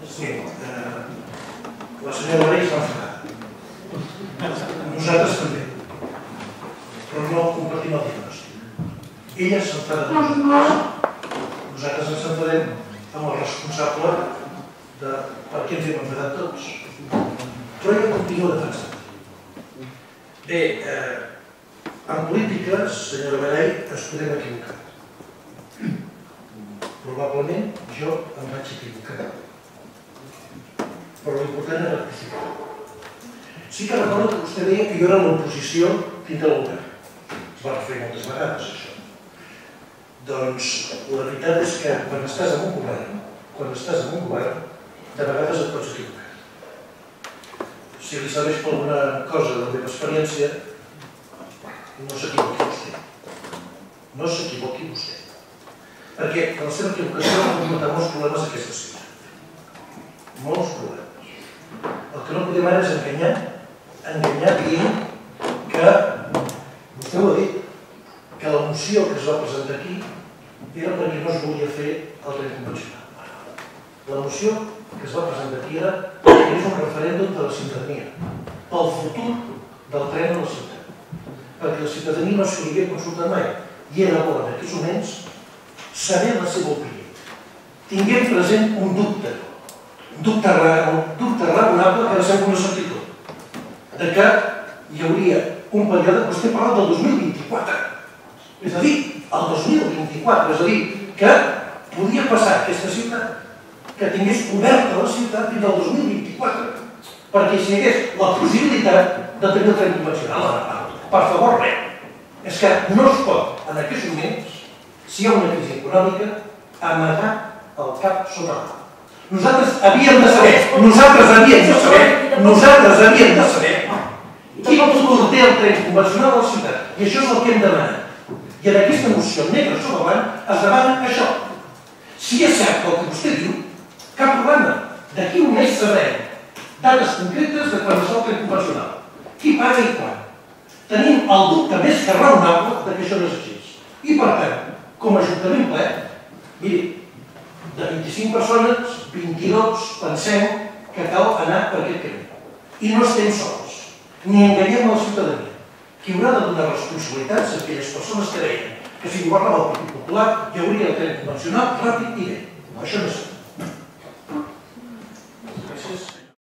Sí, la senyora Varell es va enfadar. Nosaltres també. Però no compartim el diagnòstic. Ella s'enfada amb nosaltres. Nosaltres ens enfadem amb el responsable de per què ens hem enfadat tots. Però ella continua defensant. Bé, en política, senyora Varell, ens podem equivocar. Probablement jo em vaig equivocar. Però l'important era participar. Sí que recordo que vostè deia que jo era l'oposició dintre del govern. Es va referir moltes vegades, això. Doncs la veritat és que quan estàs en un govern, de vegades et pots equivocar. Si li serveix per alguna cosa de la meva experiència, no s'equivoqui vostè. No s'equivoqui vostè. Perquè la seva equivocació va comportar molts problemes a aquesta ciutat. Molts problemes. El que no podem ara és enganyar dient que, vostè ho ha dit, que la moció que es va presentar aquí era perquè no es volia fer el tren convencional. La moció que es va presentar aquí era perquè és un referèndum de la ciutadania, pel futur del tren a la ciutat. Perquè la ciutadania no s'hi havia consultat mai i era bo en aquests moments saber la seva opinió. Tinguem present un dubte raonable que era sempre una certitud, de que hi hauria un període, vostè parla del 2024, és a dir, el 2024, és a dir, que podia passar aquesta ciutat, que tingués oberta la ciutat fins al 2024, perquè si hi hagués la possibilitat de tenir el tren convencional. Per favor, res. És que no es pot, en aquests moments, si hi ha una crisi econòmica, amagar el cap sobre l'altre. Nosaltres havíem de saber quin futur té el tren convencional a la ciutat. I això és el que hem demanat. I en aquesta moció negre sobre blanc es demana això. Si és cert el que vostè diu, cap problema. D'aquí un mes sabrem dades concretes de quan es fa el tren convencional. Qui paga i quan. Tenim el dubte més que raonable que això no és així. I per tant, com a ajuntament ple, miri, de 25 persones, 22 pensem que cal anar per aquest camí. I no estem sols, ni enganyem a la ciutadania. Qui haurà de donar responsabilitats a aquelles persones que deien que si governava el Partit Popular hi hauria el tren convencional ràpid i bé. Això no és